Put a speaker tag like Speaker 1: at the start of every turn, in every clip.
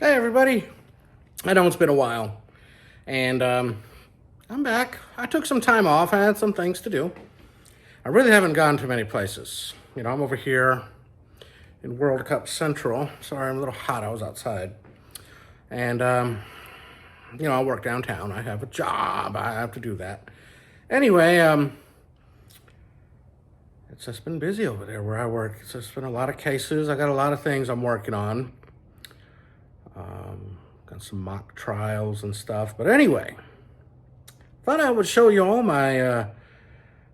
Speaker 1: Hey everybody, I know it's been a while, and I'm back. I took some time off, I had some things to do. I really haven't gone to many places. You know, I'm over here in World Cup Central. Sorry, I'm a little hot, I was outside. And, I work downtown, I have a job, I have to do that. Anyway, it's just been busy over there where I work. It's just been a lot of cases, I got a lot of things I'm working on. Got some mock trials and stuff. But anyway, thought I would show you all my a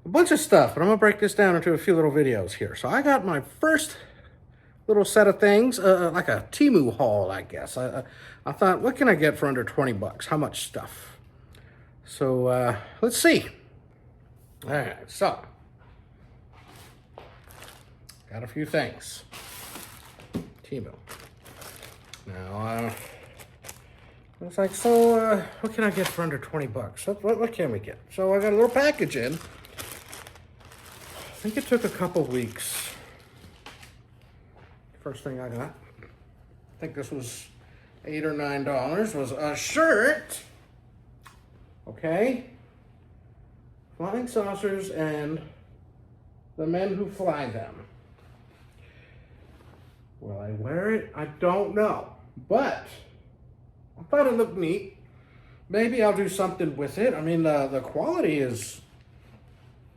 Speaker 1: bunch of stuff, but I'm gonna break this down into a few little videos here. So I got my first little set of things, like a Temu haul, I guess. I thought, what can I get for under 20 bucks? How much stuff? So let's see. All right, so got a few things. Temu. Now, it's like, so what can I get for under 20 bucks? What can we get? So I got a little package in. I think it took a couple weeks. First thing I got, I think this was $8 or $9, was a shirt. Okay. Flying saucers and the men who fly them. Will I wear it? I don't know. But I thought it looked neat. Maybe I'll do something with it. I mean, the quality is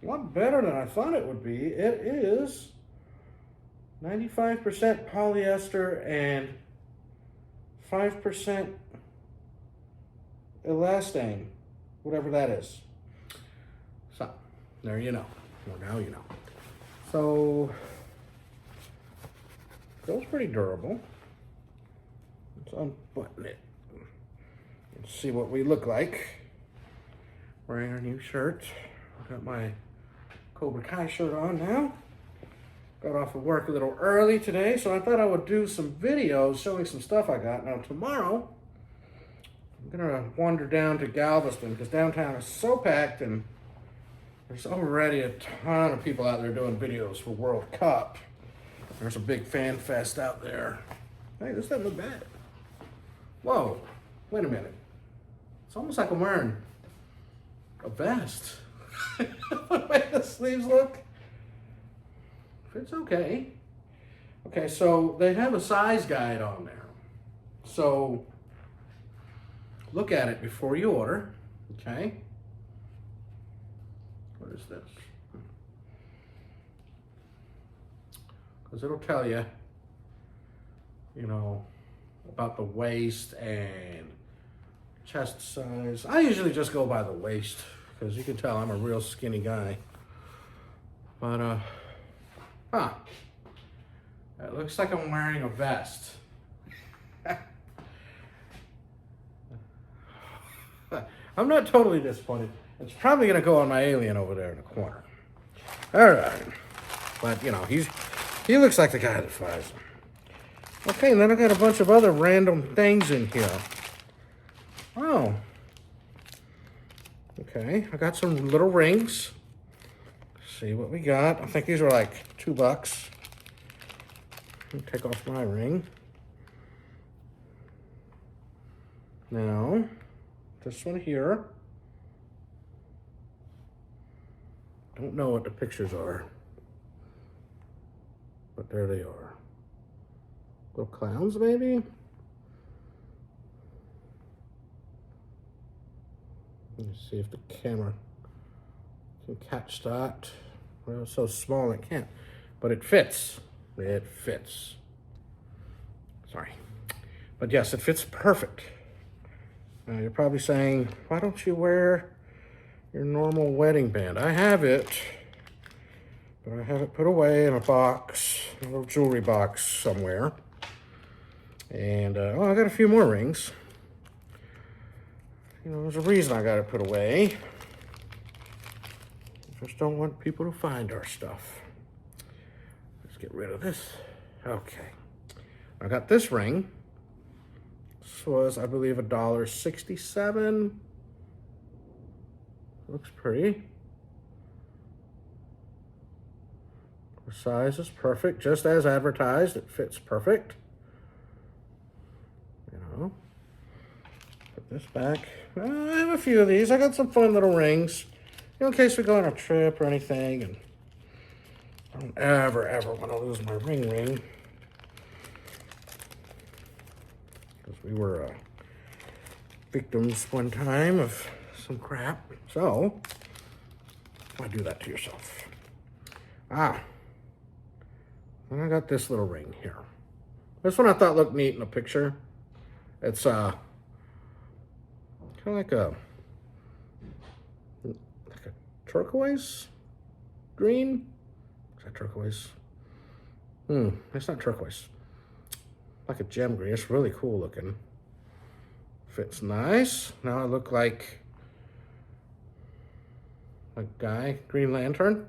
Speaker 1: a lot better than I thought it would be. It is 95% polyester and 5% elastane, whatever that is. So, there you know. Well, now you know. So, feels pretty durable. Let's unbutton it and see what we look like wearing our new shirt. I've got my Cobra Kai shirt on now. Got off of work a little early today, so I thought I would do some videos showing some stuff I got. Now tomorrow, I'm gonna wander down to Galveston because downtown is so packed and there's already a ton of people out there doing videos for World Cup. There's a big fan fest out there. Hey, this doesn't look bad. Whoa, wait a minute. It's almost like I'm wearing a vest. The way the sleeves look. It's okay. Okay, so they have a size guide on there. So look at it before you order, okay? What is this? Because it'll tell you, about the waist and chest size. I usually just go by the waist because you can tell I'm a real skinny guy. But, it looks like I'm wearing a vest. I'm not totally disappointed. It's probably gonna go on my alien over there in the corner. All right, but he looks like the guy that flies them. Okay, and then I got a bunch of other random things in here. Oh. Okay, I got some little rings. Let's see what we got. I think these were like $2. Let me take off my ring. Now, this one here. Don't know what the pictures are, but there they are. Little clowns, maybe? Let me see if the camera can catch that. Well, it's so small it can't, but it fits. It fits. Sorry. But yes, it fits perfect. Now you're probably saying, why don't you wear your normal wedding band? I have it, but I have it put away in a box, a little jewelry box somewhere. And, I got a few more rings. There's a reason I got it put away. I just don't want people to find our stuff. Let's get rid of this. Okay. I got this ring. This was, I believe, $1.67. Looks pretty. The size is perfect, just as advertised. It fits perfect. go. Put this back. I have a few of these. I got some fun little rings, in case we go on a trip or anything. And I don't ever want to lose my ring. Because we were victims one time of some crap. So, why do that to yourself? And I got this little ring here. This one I thought looked neat in a picture. It's kind of like a turquoise green. Is that turquoise? It's not turquoise. Like a gem green. It's really cool looking. Fits nice. Now I look like a guy. Green Lantern.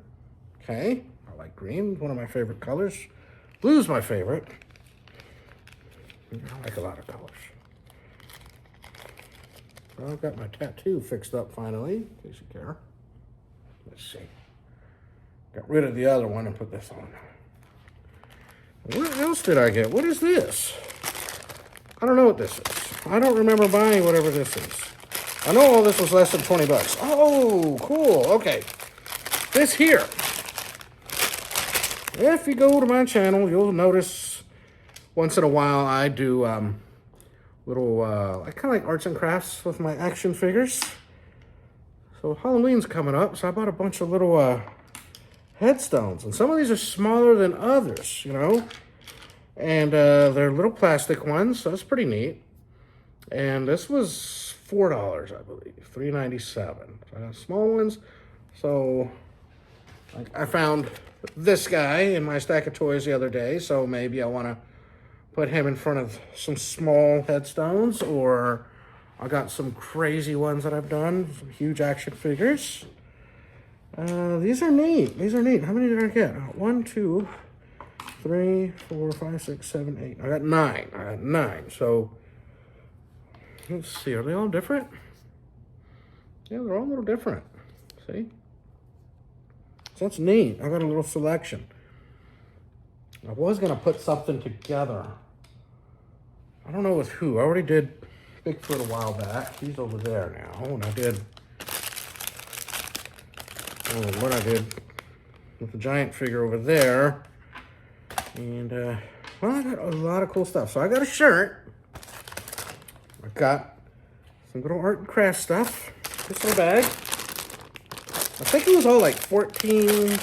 Speaker 1: Okay. I like green. One of my favorite colors. Blue's my favorite. I like a lot of colors. Well, I've got my tattoo fixed up finally, in case you care. Let's see. Got rid of the other one and put this on. What else did I get? What is this? I don't know what this is. I don't remember buying whatever this is. I know all this was less than 20 bucks. Oh, cool. Okay. This here. If you go to my channel, you'll notice once in a while I do little, I kind of like arts and crafts with my action figures. So Halloween's coming up, so I bought a bunch of little headstones. And some of these are smaller than others, you know. And they're little plastic ones, so that's pretty neat. And this was $4, I believe, $3.97. So I got small ones. So I found this guy in my stack of toys the other day, so maybe I want to put him in front of some small headstones, or I got some crazy ones that I've done, some huge action figures. These are neat. These are neat. How many did I get? 1, 2, 3, 4, 5, 6, 7, 8. I got 9. I got 9. So let's see. Are they all different? Yeah, they're all a little different. See? So that's neat. I got a little selection. I was going to put something together. I don't know with who. I already did Bigfoot a while back. He's over there now. And I did what I did with the giant figure over there. And, well, I got a lot of cool stuff. So I got a shirt. I got some little art and craft stuff. This little bag. I think it was all like 14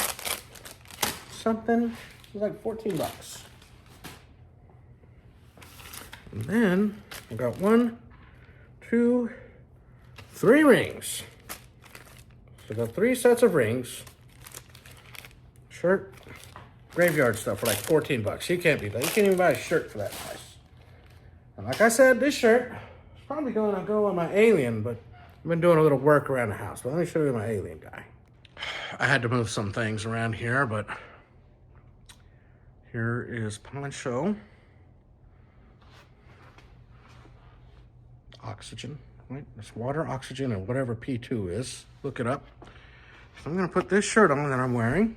Speaker 1: something. It was like 14 bucks. And then I got 1, 2, 3 rings. So I got 3 sets of rings. Shirt, graveyard stuff for like 14 bucks. You can't beat that. You can't even buy a shirt for that price. And like I said, this shirt is probably going to go on my alien, but I've been doing a little work around the house. But let me show you my alien guy. I had to move some things around here, but here is Poncho. Oxygen, right? It's water, oxygen, and whatever P2 is. Look it up. So I'm going to put this shirt on that I'm wearing.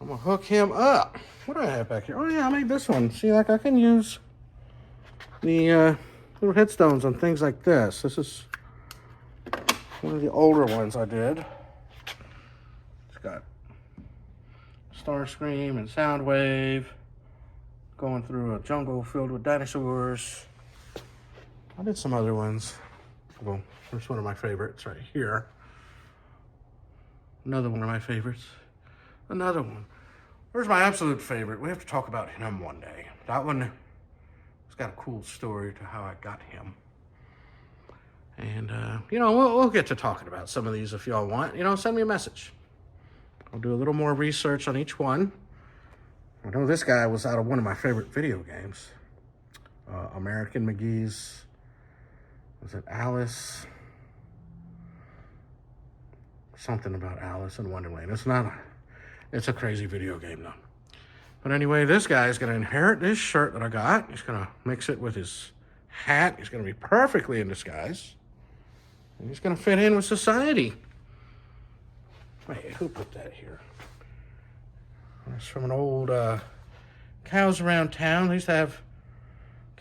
Speaker 1: I'm going to hook him up. What do I have back here? Oh, yeah, I made this one. See, like I can use the little headstones on things like this. This is one of the older ones I did. It's got Starscream and Soundwave going through a jungle filled with dinosaurs. I did some other ones. Well, there's one of my favorites right here. Another one of my favorites. Another one. Where's my absolute favorite? We have to talk about him one day. That one has got a cool story to how I got him. And, you know, we'll get to talking about some of these if y'all want. You know, send me a message. I'll do a little more research on each one. I know this guy was out of one of my favorite video games. American McGee's, was it Alice? Something about Alice in Wonderland. It's a crazy video game though. But anyway, this guy is going to inherit this shirt that I got. He's going to mix it with his hat. He's going to be perfectly in disguise. And he's going to fit in with society. Wait, who put that here? It's from an old Cows Around Town. They used to have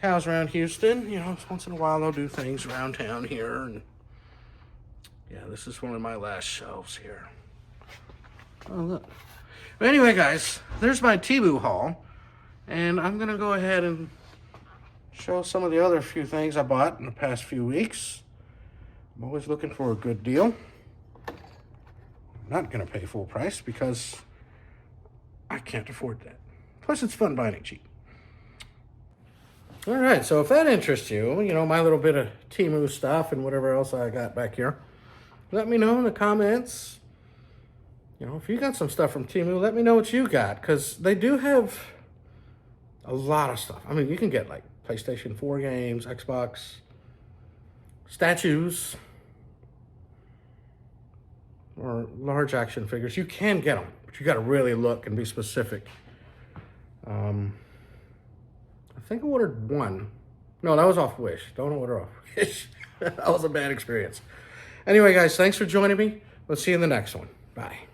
Speaker 1: cows around Houston. You know, once in a while they'll do things around town here. And yeah, this is one of my last shelves here. Oh, look. But anyway, guys, there's my Temu haul. And I'm going to go ahead and show some of the other few things I bought in the past few weeks. I'm always looking for a good deal. I'm not going to pay full price because I can't afford that. Plus, it's fun buying it cheap. All right, so if that interests you, you know, my little bit of Temu stuff and whatever else I got back here, let me know in the comments. You know, if you got some stuff from Temu, let me know what you got, because they do have a lot of stuff. I mean, you can get like PlayStation 4 games, Xbox, statues, or large action figures. You can get them, but you got to really look and be specific. I think I ordered one. No, that was off Wish. Don't order off Wish. That was a bad experience. Anyway, guys, thanks for joining me. We'll see you in the next one. Bye.